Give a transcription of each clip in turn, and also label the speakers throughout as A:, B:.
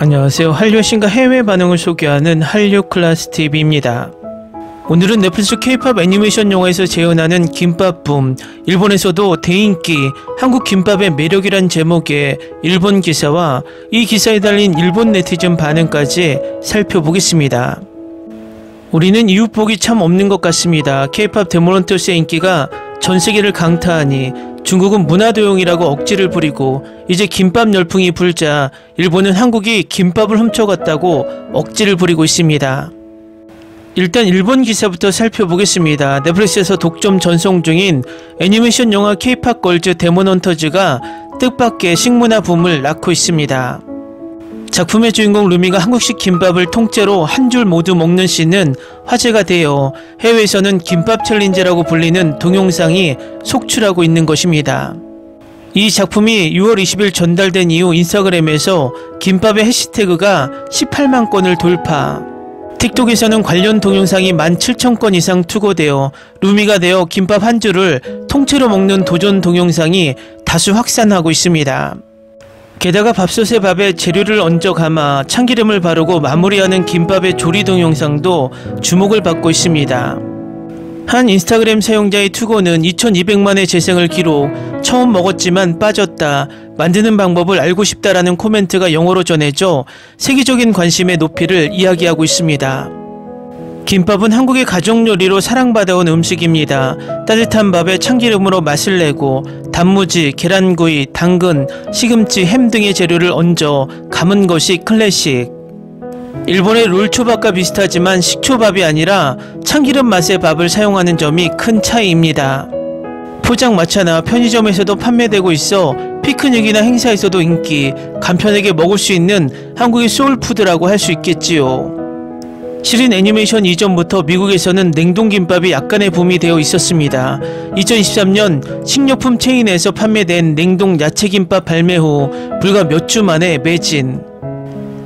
A: 안녕하세요. 한류 신과 해외 반응을 소개하는 한류 클래스 TV입니다. 오늘은 넷플릭스 K-팝 애니메이션 영화에서 재현하는 김밥 붐, 일본에서도 대인기, 한국 김밥의 매력이란 제목의 일본 기사와 이 기사에 달린 일본 네티즌 반응까지 살펴보겠습니다. 우리는 이웃복이 참 없는 것 같습니다. K-팝 데모넌트스의 인기가 전세계를 강타하니 중국은 문화도용이라고 억지를 부리고 이제 김밥 열풍이 불자 일본은 한국이 김밥을 훔쳐갔다고 억지를 부리고 있습니다. 일단 일본 기사부터 살펴보겠습니다. 넷플릭스에서 독점 전송 중인 애니메이션 영화 K-팝 걸즈 데모넌터즈가 뜻밖의 식문화 붐을 낳고 있습니다. 작품의 주인공 루미가 한국식 김밥을 통째로 한 줄 모두 먹는 씬은 화제가 되어 해외에서는 김밥 챌린지라고 불리는 동영상이 속출하고 있는 것입니다. 이 작품이 6월 20일 전달된 이후 인스타그램에서 김밥의 해시태그가 18만 건을 돌파. 틱톡에서는 관련 동영상이 17,000건 이상 투고되어 루미가 되어 김밥 한 줄을 통째로 먹는 도전 동영상이 다수 확산하고 있습니다. 게다가 밥솥에 밥에 재료를 얹어 감아 참기름을 바르고 마무리하는 김밥의 조리 동영상도 주목을 받고 있습니다. 한 인스타그램 사용자의 투고는 2200만의 재생을 기록, 처음 먹었지만 빠졌다, 만드는 방법을 알고 싶다라는 코멘트가 영어로 전해져 세계적인 관심의 높이를 이야기하고 있습니다. 김밥은 한국의 가정요리로 사랑받아온 음식입니다. 따뜻한 밥에 참기름으로 맛을 내고 단무지, 계란구이, 당근, 시금치, 햄 등의 재료를 얹어 감은 것이 클래식. 일본의 롤초밥과 비슷하지만 식초밥이 아니라 참기름 맛의 밥을 사용하는 점이 큰 차이입니다. 포장마차나 편의점에서도 판매되고 있어 피크닉이나 행사에서도 인기, 간편하게 먹을 수 있는 한국의 소울푸드라고 할 수 있겠지요. 실은 애니메이션 이전부터 미국에서는 냉동김밥이 약간의 붐이 되어 있었습니다. 2023년 식료품 체인에서 판매된 냉동 야채김밥 발매 후 불과 몇 주 만에 매진.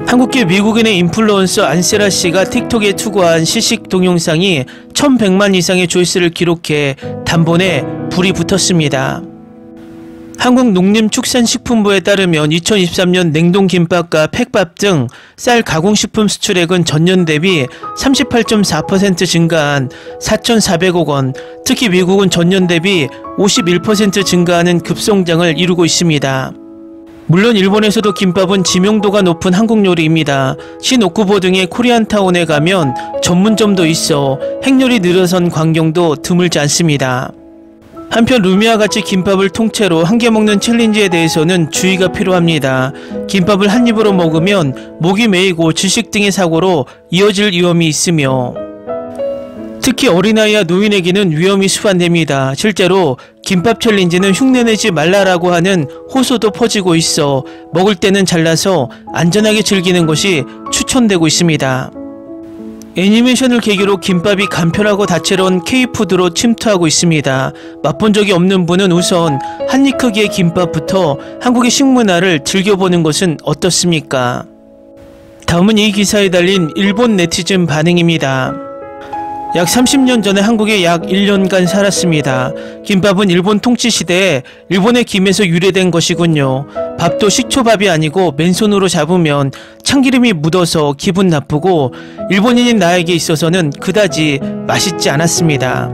A: 한국계 미국인의 인플루언서 안세라 씨가 틱톡에 투고한 시식 동영상이 1100만 이상의 조회수를 기록해 단번에 불이 붙었습니다. 한국농림축산식품부에 따르면 2023년 냉동김밥과 팩밥 등 쌀 가공식품 수출액은 전년 대비 38.4% 증가한 4,400억 원, 특히 미국은 전년 대비 51% 증가하는 급성장을 이루고 있습니다. 물론 일본에서도 김밥은知名도가 높은 한국 요리입니다. 신오쿠보 등의 코리안타운에 가면 전문점도 있어 행렬이 늘어선 광경도 드물지 않습니다. 한편 루미와 같이 김밥을 통째로 한 개 먹는 챌린지에 대해서는 주의가 필요합니다. 김밥을 한 입으로 먹으면 목이 메이고 질식 등의 사고로 이어질 위험이 있으며 특히 어린아이와 노인에게는 위험이 수반됩니다. 실제로 김밥 챌린지는 흉내내지 말라라고 하는 호소도 퍼지고 있어 먹을 때는 잘라서 안전하게 즐기는 것이 추천되고 있습니다. 애니메이션을 계기로 김밥이 간편하고 다채로운 K푸드로 침투하고 있습니다. 맛본 적이 없는 분은 우선 한입 크기의 김밥부터 한국의 식문화를 즐겨보는 것은 어떻습니까? 다음은 이 기사에 달린 일본 네티즌 반응입니다. 약 30년 전에 한국에 약 1년간 살았습니다. 김밥은 일본 통치 시대에 일본의 김에서 유래된 것이군요. 밥도 식초밥이 아니고 맨손으로 잡으면 참기름이 묻어서 기분 나쁘고 일본인인 나에게 있어서는 그다지 맛있지 않았습니다.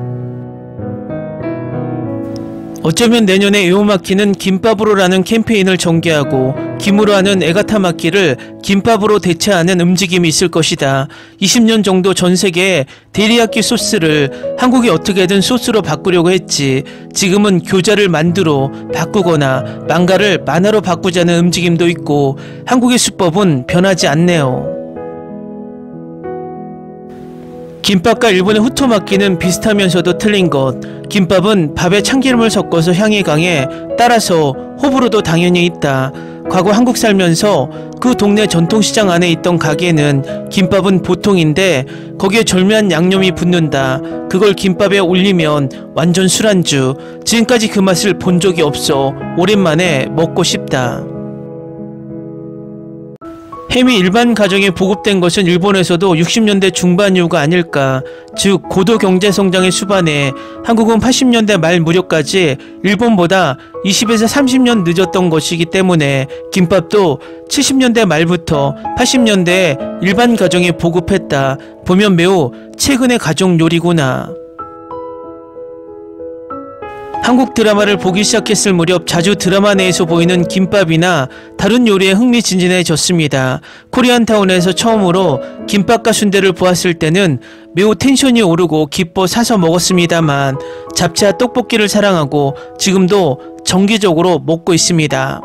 A: 어쩌면 내년에 에오마키는 김밥으로라는 캠페인을 전개하고 김으로 하는 에가타마키를 김밥으로 대체하는 움직임이 있을 것이다. 20년 정도 전 세계에 데리야끼 소스를 한국이 어떻게든 소스로 바꾸려고 했지. 지금은 교자를 만두로 바꾸거나 망가를 만화로 바꾸자는 움직임도 있고 한국의 수법은 변하지 않네요. 김밥과 일본의 후토마키는 비슷하면서도 틀린 것. 김밥은 밥에 참기름을 섞어서 향이 강해 따라서 호불호도 당연히 있다. 과거 한국 살면서 그 동네 전통시장 안에 있던 가게는 김밥은 보통인데 거기에 절묘한 양념이 붙는다. 그걸 김밥에 올리면 완전 술안주. 지금까지 그 맛을 본 적이 없어 오랜만에 먹고 싶다. 햄이 일반 가정에 보급된 것은 일본에서도 60년대 중반 이후가 아닐까. 즉 고도 경제성장의 수반에 한국은 80년대 말 무렵까지 일본보다 20에서 30년 늦었던 것이기 때문에 김밥도 70년대 말부터 80년대에 일반 가정에 보급했다. 보면 매우 최근의 가족 요리구나. 한국 드라마를 보기 시작했을 무렵 자주 드라마 내에서 보이는 김밥이나 다른 요리에 흥미진진해졌습니다. 코리안타운에서 처음으로 김밥과 순대를 보았을 때는 매우 텐션이 오르고 기뻐 사서 먹었습니다만 잡채와 떡볶이를 사랑하고 지금도 정기적으로 먹고 있습니다.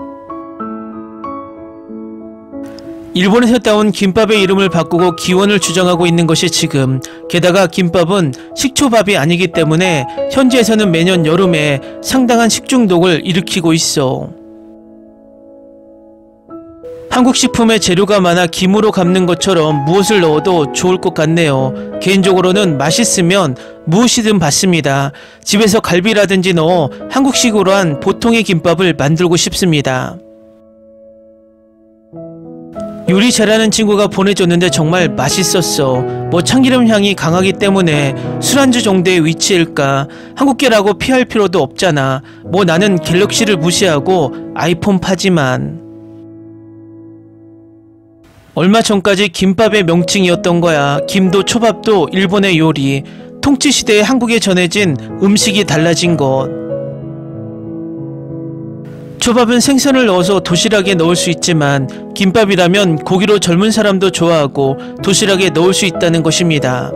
A: 일본에서 따온 김밥의 이름을 바꾸고 기원을 주장하고 있는 것이 지금. 게다가 김밥은 식초밥이 아니기 때문에 현지에서는 매년 여름에 상당한 식중독을 일으키고 있어. 한국 식품에 재료가 많아 김으로 갚는 것처럼 무엇을 넣어도 좋을 것 같네요. 개인적으로는 맛있으면 무엇이든 받습니다. 집에서 갈비라든지 넣어 한국식으로 한 보통의 김밥을 만들고 싶습니다. 요리 잘하는 친구가 보내줬는데 정말 맛있었어. 뭐 참기름 향이 강하기 때문에 술안주 정도의 위치일까. 한국계라고 피할 필요도 없잖아. 뭐 나는 갤럭시를 무시하고 아이폰 파지만. 얼마 전까지 김밥의 명칭이었던 거야. 김도 초밥도 일본의 요리. 통치시대에 한국에 전해진 음식이 달라진 것. 초밥은 생선을 넣어서 도시락에 넣을 수 있지만 김밥이라면 고기로 젊은 사람도 좋아하고 도시락에 넣을 수 있다는 것입니다.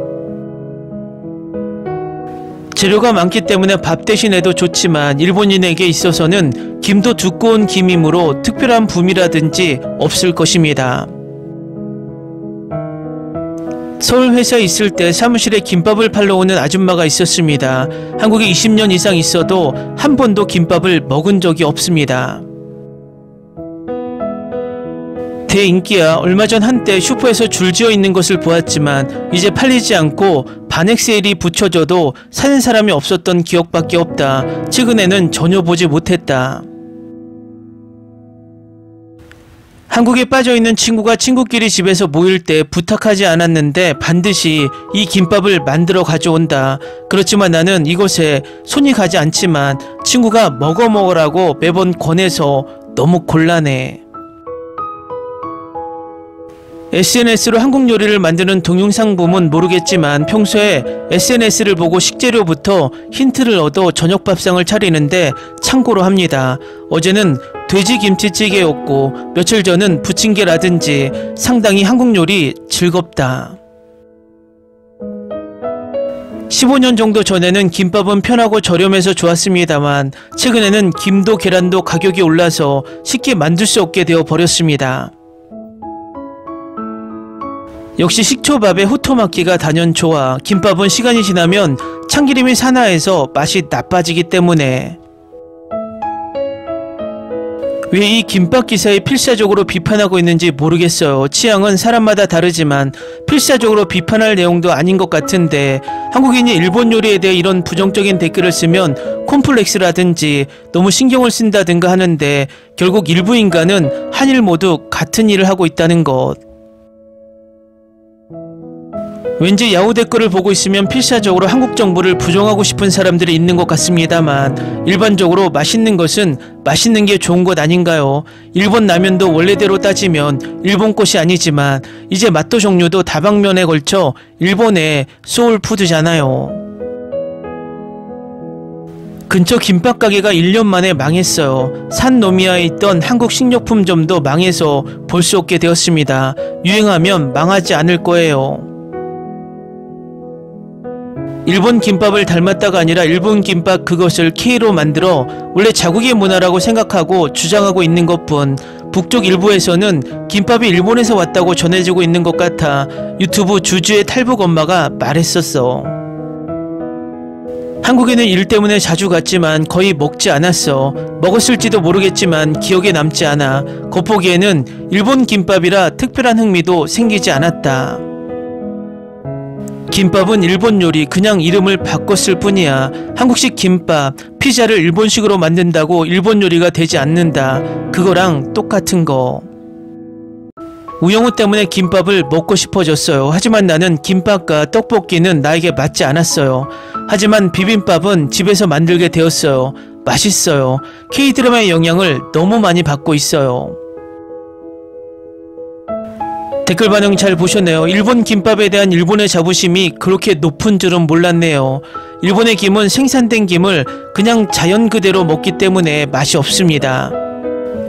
A: 재료가 많기 때문에 밥 대신에도 좋지만 일본인에게 있어서는 김도 두꺼운 김이므로 특별한 붐이라든지 없을 것입니다. 서울 회사에 있을 때 사무실에 김밥을 팔러 오는 아줌마가 있었습니다. 한국에 20년 이상 있어도 한 번도 김밥을 먹은 적이 없습니다. 대인기야. 얼마 전 한때 슈퍼에서 줄지어 있는 것을 보았지만 이제 팔리지 않고 반액 세일이 붙여져도 사는 사람이 없었던 기억밖에 없다. 최근에는 전혀 보지 못했다. 한국에 빠져있는 친구가 친구끼리 집에서 모일 때 부탁하지 않았는데 반드시 이 김밥을 만들어 가져온다. 그렇지만 나는 이것에 손이 가지 않지만 친구가 먹어라고 매번 권해서 너무 곤란해. SNS로 한국 요리를 만드는 동영상 보면 모르겠지만 평소에 SNS를 보고 식재료부터 힌트를 얻어 저녁 밥상을 차리는데 참고로 합니다. 어제는 돼지 김치찌개였고 며칠 전은 부침개라든지 상당히 한국 요리 즐겁다. 15년 정도 전에는 김밥은 편하고 저렴해서 좋았습니다만 최근에는 김도 계란도 가격이 올라서 쉽게 만들 수 없게 되어 버렸습니다. 역시 식초밥에 후토마키가 단연 좋아. 김밥은 시간이 지나면 참기름이 산화해서 맛이 나빠지기 때문에. 왜 이 김밥 기사에 필사적으로 비판하고 있는지 모르겠어요. 취향은 사람마다 다르지만 필사적으로 비판할 내용도 아닌 것 같은데 한국인이 일본 요리에 대해 이런 부정적인 댓글을 쓰면 콤플렉스라든지 너무 신경을 쓴다든가 하는데 결국 일부 인간은 한일 모두 같은 일을 하고 있다는 것. 왠지 야후 댓글을 보고 있으면 필사적으로 한국 정부를 부정하고 싶은 사람들이 있는 것 같습니다만 일반적으로 맛있는 것은 맛있는 게 좋은 것 아닌가요? 일본 라면도 원래대로 따지면 일본 것이 아니지만 이제 맛도 종류도 다방면에 걸쳐 일본의 소울푸드잖아요. 근처 김밥 가게가 1년 만에 망했어요. 산노미야에 있던 한국 식료품점도 망해서 볼 수 없게 되었습니다. 유행하면 망하지 않을 거예요. 일본 김밥을 닮았다가 아니라 일본 김밥 그것을 K로 만들어 원래 자국의 문화라고 생각하고 주장하고 있는 것뿐. 북쪽 일부에서는 김밥이 일본에서 왔다고 전해지고 있는 것 같아 유튜브 주주의 탈북 엄마가 말했었어. 한국에는 일 때문에 자주 갔지만 거의 먹지 않았어. 먹었을지도 모르겠지만 기억에 남지 않아. 겉보기에는 일본 김밥이라 특별한 흥미도 생기지 않았다. 김밥은 일본 요리, 그냥 이름을 바꿨을 뿐이야. 한국식 김밥, 피자를 일본식으로 만든다고 일본 요리가 되지 않는다. 그거랑 똑같은 거. 우영우 때문에 김밥을 먹고 싶어졌어요. 하지만 나는 김밥과 떡볶이는 나에게 맞지 않았어요. 하지만 비빔밥은 집에서 만들게 되었어요. 맛있어요. K드라마의 영향을 너무 많이 받고 있어요. 댓글 반응 잘 보셨네요. 일본 김밥에 대한 일본의 자부심이 그렇게 높은 줄은 몰랐네요. 일본의 김은 생산된 김을 그냥 자연 그대로 먹기 때문에 맛이 없습니다.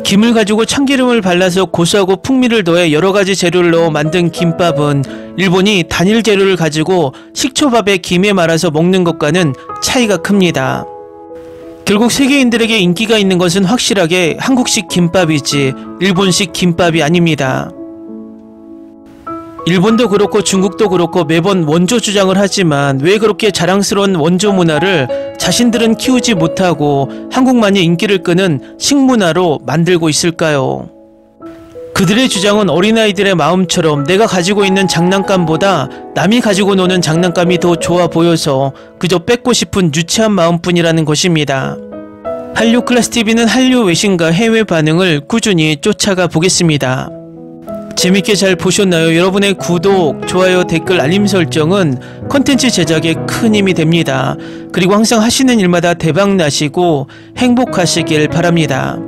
A: 김을 가지고 참기름을 발라서 고소하고 풍미를 더해 여러가지 재료를 넣어 만든 김밥은 일본이 단일 재료를 가지고 식초밥에 김에 말아서 먹는 것과는 차이가 큽니다. 결국 세계인들에게 인기가 있는 것은 확실하게 한국식 김밥이지 일본식 김밥이 아닙니다. 일본도 그렇고 중국도 그렇고 매번 원조 주장을 하지만 왜 그렇게 자랑스러운 원조 문화를 자신들은 키우지 못하고 한국만이 인기를 끄는 식문화로 만들고 있을까요? 그들의 주장은 어린아이들의 마음처럼 내가 가지고 있는 장난감보다 남이 가지고 노는 장난감이 더 좋아 보여서 그저 뺏고 싶은 유치한 마음뿐이라는 것입니다. 한류클래스TV는 한류 외신과 해외 반응을 꾸준히 쫓아가 보겠습니다. 재밌게 잘 보셨나요? 여러분의 구독, 좋아요, 댓글, 알림 설정은 컨텐츠 제작에 큰 힘이 됩니다. 그리고 항상 하시는 일마다 대박 나시고 행복하시길 바랍니다.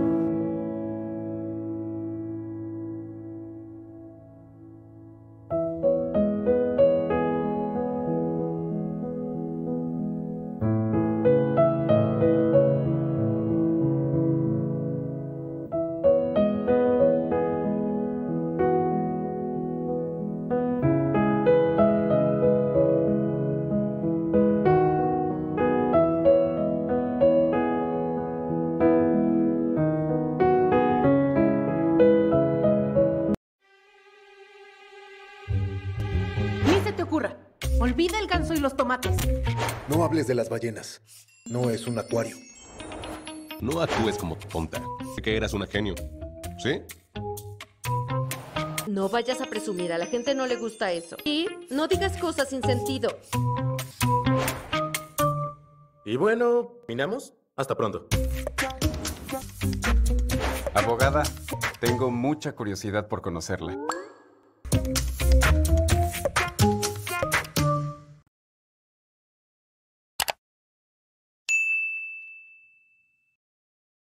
B: Ni se te ocurra. Olvida el ganso y los tomates.
C: No hables de las ballenas. No es un acuario.
D: No actúes como tonta. Que eras una genio. ¿Sí?
E: No vayas a presumir, a la gente no le gusta eso. Y no digas cosas sin sentido.
F: Y bueno, ¿terminamos? Hasta pronto.
G: Abogada, tengo mucha curiosidad por conocerla.